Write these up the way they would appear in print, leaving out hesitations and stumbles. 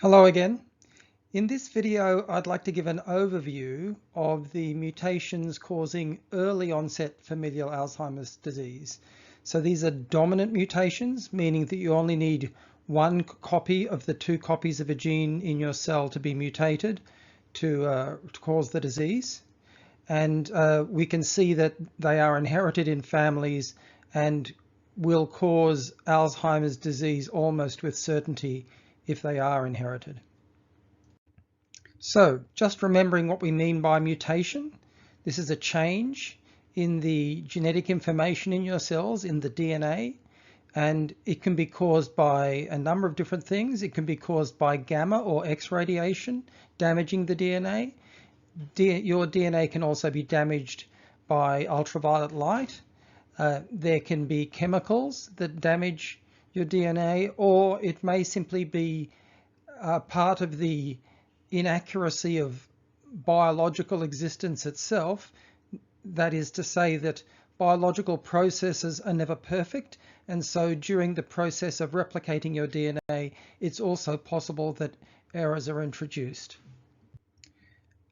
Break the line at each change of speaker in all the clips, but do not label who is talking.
Hello again. In this video, I'd like to give an overview of the mutations causing early onset familial Alzheimer's disease. So these are dominant mutations, meaning that you only need one copy of the two copies of a gene in your cell to be mutated to cause the disease. And we can see that they are inherited in families and will cause Alzheimer's disease almost with certainty if they are inherited. So just remembering what we mean by mutation, this is a change in the genetic information in your cells, in the DNA, and it can be caused by a number of different things. It can be caused by gamma or X radiation damaging the DNA. Your DNA can also be damaged by ultraviolet light. There can be chemicals that damage your DNA, or it may simply be part of the inaccuracy of biological existence itself. That is to say that biological processes are never perfect, and so during the process of replicating your DNA, it's also possible that errors are introduced.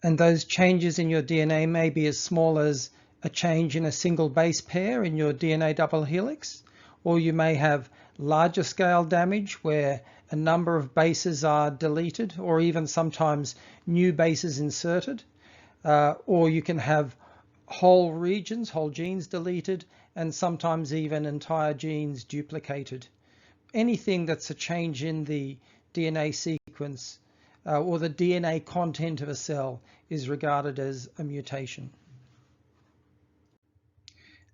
And those changes in your DNA may be as small as a change in a single base pair in your DNA double helix, or you may have larger scale damage where a number of bases are deleted, or even sometimes new bases inserted, or you can have whole regions, whole genes deleted, and sometimes even entire genes duplicated. Anything that's a change in the DNA sequence or the DNA content of a cell is regarded as a mutation.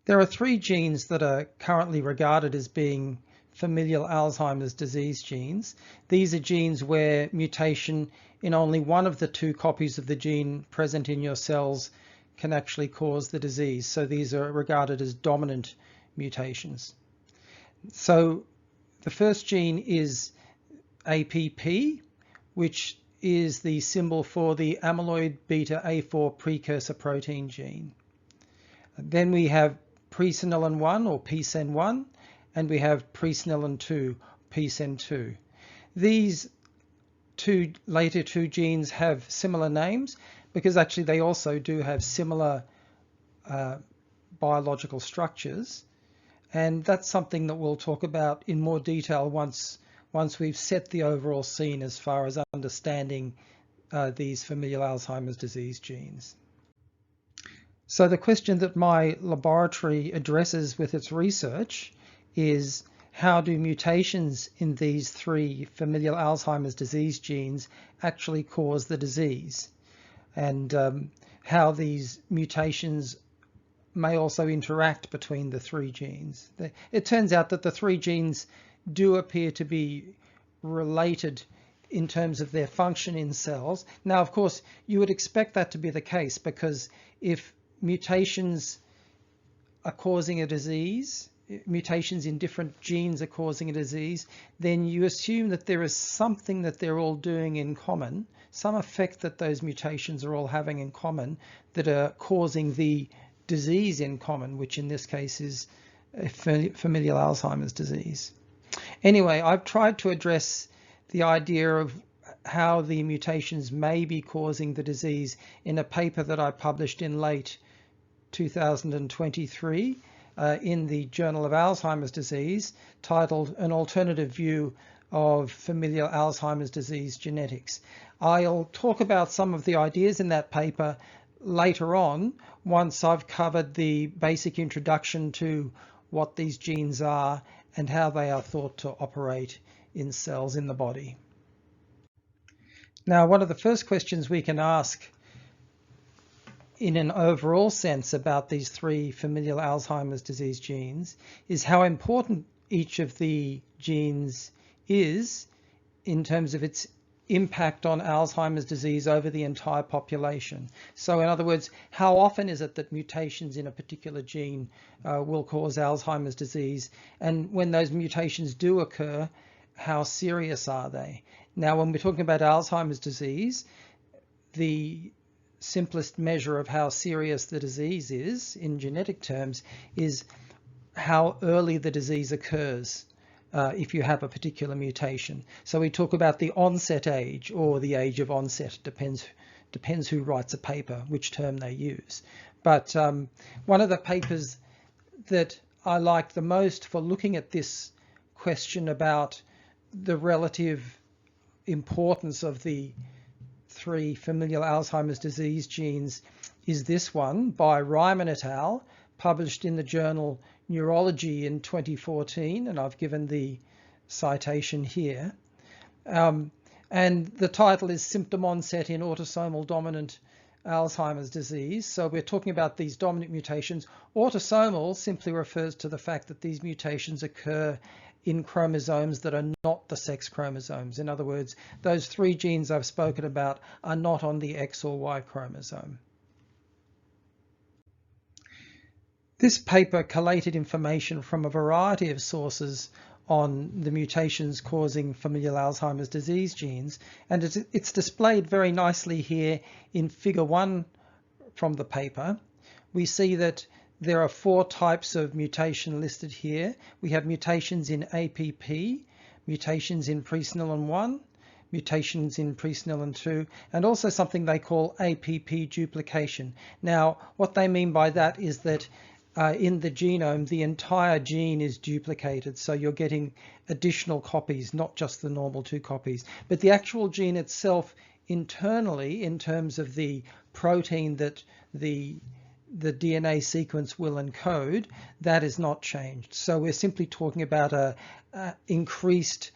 There are three genes that are currently regarded as being familial Alzheimer's disease genes. These are genes where mutation in only one of the two copies of the gene present in your cells can actually cause the disease. So these are regarded as dominant mutations. So the first gene is APP, which is the symbol for the amyloid beta A4 precursor protein gene. Then we have presenilin 1 or PSEN1, and we have presenilin 2, PSEN2. These later two genes have similar names because actually they also do have similar biological structures, and that's something that we'll talk about in more detail once we've set the overall scene as far as understanding these familial Alzheimer's disease genes. So the question that my laboratory addresses with its research is, how do mutations in these three familial Alzheimer's disease genes actually cause the disease? And how these mutations may also interact between the three genes. It turns out that the three genes do appear to be related in terms of their function in cells. Now, of course, you would expect that to be the case, because if mutations are causing a disease, mutations in different genes are causing a disease, then you assume that there is something that they're all doing in common, some effect that those mutations are all having in common that are causing the disease in common, which in this case is familial Alzheimer's disease. Anyway, I've tried to address the idea of how the mutations may be causing the disease in a paper that I published in late 2023 in the Journal of Alzheimer's Disease, titled An Alternative View of Familial Alzheimer's Disease Genetics. I'll talk about some of the ideas in that paper later on, once I've covered the basic introduction to what these genes are and how they are thought to operate in cells in the body. Now, one of the first questions we can ask in an overall sense about these three familial Alzheimer's disease genes is how important each of the genes is in terms of its impact on Alzheimer's disease over the entire population. So in other words, how often is it that mutations in a particular gene will cause Alzheimer's disease? And when those mutations do occur, how serious are they? Now, when we're talking about Alzheimer's disease, the simplest measure of how serious the disease is in genetic terms is how early the disease occurs. if you have a particular mutation. So we talk about the onset age or the age of onset, depends who writes a paper, which term they use. But one of the papers that I like the most for looking at this question about the relative importance of the 3 familial Alzheimer's disease genes is this one by Ryman et al., published in the journal Neurology in 2014, and I've given the citation here. And the title is Symptom Onset in Autosomal Dominant Alzheimer's Disease. So we're talking about these dominant mutations. Autosomal simply refers to the fact that these mutations occur in chromosomes that are not the sex chromosomes. In other words, those 3 genes I've spoken about are not on the X or Y chromosome. This paper collated information from a variety of sources on the mutations causing familial Alzheimer's disease genes, and it's displayed very nicely here in figure 1 from the paper. We see that there are 4 types of mutation listed here. We have mutations in APP, mutations in presenilin 1, mutations in presenilin 2, and also something they call APP duplication. Now, what they mean by that is that in the genome, the entire gene is duplicated, so you're getting additional copies, not just the normal 2 copies. But the actual gene itself internally, in terms of the protein that the DNA sequence will encode, that is not changed. So we're simply talking about a increased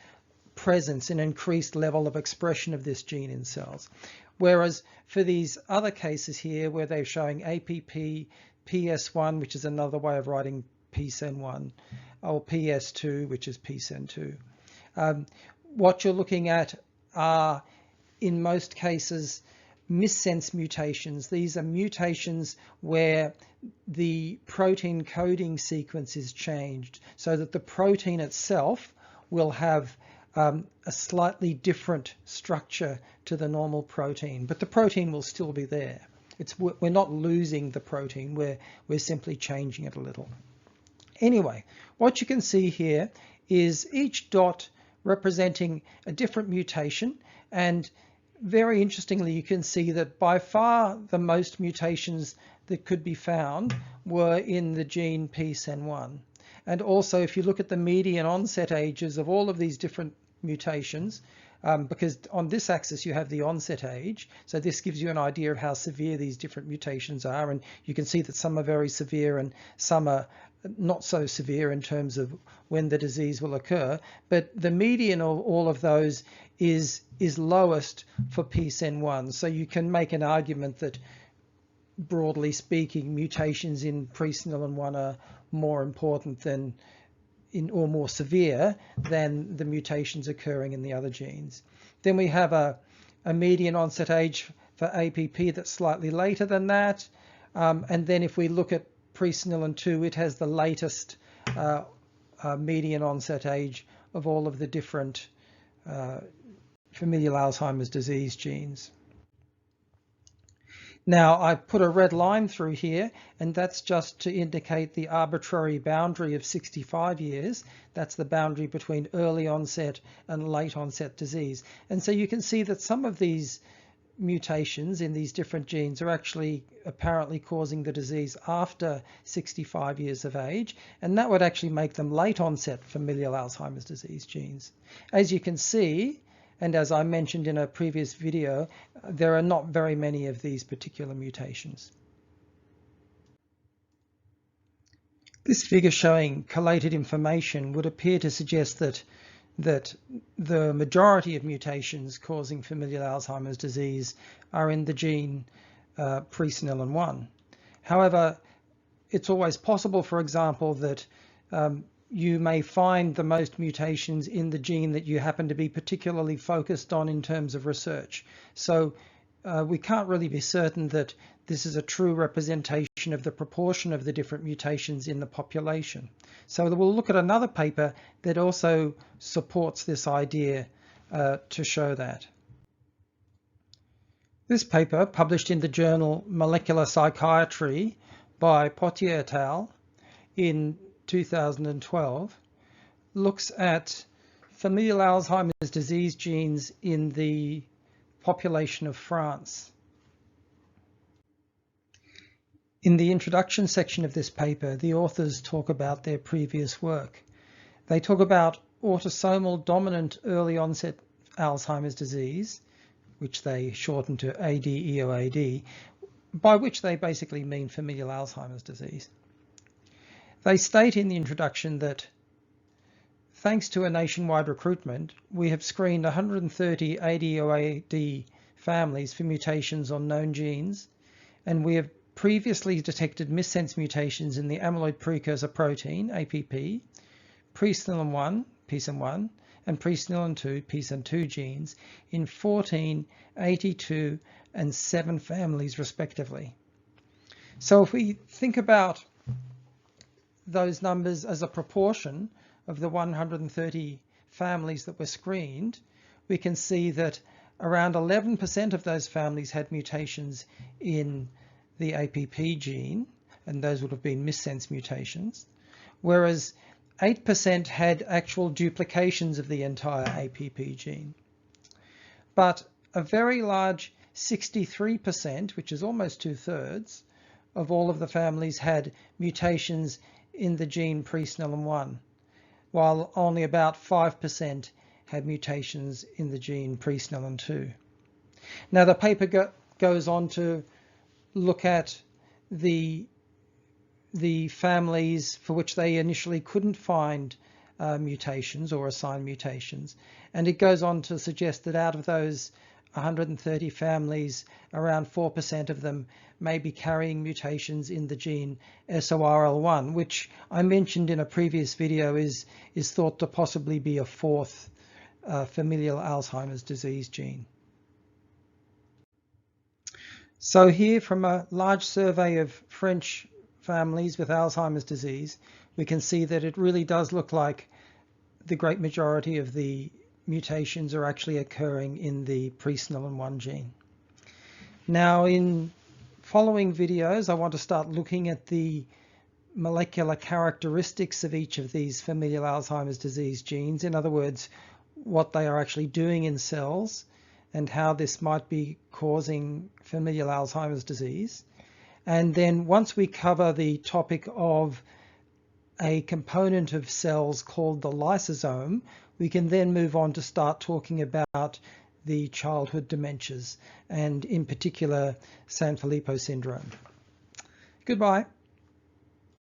presence, an increased level of expression of this gene in cells. Whereas for these other cases here, where they're showing APP, PS1, which is another way of writing PSEN1, or PS2, which is PSEN2. What you're looking at are, in most cases, missense mutations. These are mutations where the protein coding sequence is changed so that the protein itself will have a slightly different structure to the normal protein, but the protein will still be there. We're not losing the protein, we're simply changing it a little. Anyway, what you can see here is each dot representing a different mutation, and very interestingly, you can see that by far the most mutations that could be found were in the gene PSEN1. And also, if you look at the median onset ages of all of these different mutations, because on this axis you have the onset age, so this gives you an idea of how severe these different mutations are, and you can see that some are very severe and some are not so severe in terms of when the disease will occur, but the median of all of those is lowest for PSEN1. So you can make an argument that, broadly speaking, mutations in presenilin 1 are more important than or more severe than the mutations occurring in the other genes. Then we have a median onset age for APP that's slightly later than that. And then if we look at presenilin 2, it has the latest median onset age of all of the different familial Alzheimer's disease genes. Now, I put a red line through here, and that's just to indicate the arbitrary boundary of 65 years. That's the boundary between early onset and late onset disease. And so you can see that some of these mutations in these different genes are actually apparently causing the disease after 65 years of age, and that would actually make them late onset familial Alzheimer's disease genes. As you can see, and as I mentioned in a previous video, there are not very many of these particular mutations. This figure showing collated information would appear to suggest that the majority of mutations causing familial Alzheimer's disease are in the gene presenilin 1. However, it's always possible, for example, that you may find the most mutations in the gene that you happen to be particularly focused on in terms of research. So we can't really be certain that this is a true representation of the proportion of the different mutations in the population. So we'll look at another paper that also supports this idea to show that. This paper, published in the journal Molecular Psychiatry by Potier et al. In 2012, looks at familial Alzheimer's disease genes in the population of France. In the introduction section of this paper, the authors talk about their previous work. They talk about autosomal dominant early onset Alzheimer's disease, which they shorten to AD-EOAD, by which they basically mean familial Alzheimer's disease. They state in the introduction that thanks to a nationwide recruitment, we have screened 130 AD-EOAD families for mutations on known genes, and we have previously detected missense mutations in the amyloid precursor protein, APP, presenilin-1, PSEN1, and presenilin-2, PSEN2 genes in 14, 82, and 7 families respectively. So if we think about those numbers as a proportion of the 130 families that were screened, we can see that around 11% of those families had mutations in the APP gene, and those would have been missense mutations, whereas 8% had actual duplications of the entire APP gene. But a very large 63%, which is almost 2/3 of all of the families, had mutations in the gene presenilin-1, while only about 5% had mutations in the gene presenilin-2. Now the paper goes on to look at the families for which they initially couldn't find mutations or assign mutations, and it goes on to suggest that out of those 130 families, around 4% of them may be carrying mutations in the gene SORL1, which I mentioned in a previous video is thought to possibly be a fourth familial Alzheimer's disease gene. So here, from a large survey of French families with Alzheimer's disease, we can see that it really does look like the great majority of the mutations are actually occurring in the presenilin-1 gene. Now, in following videos, I want to start looking at the molecular characteristics of each of these familial Alzheimer's disease genes. In other words, what they are actually doing in cells and how this might be causing familial Alzheimer's disease. And then once we cover the topic of a component of cells called the lysosome, we can then move on to start talking about the childhood dementias, and in particular Sanfilippo syndrome. Goodbye.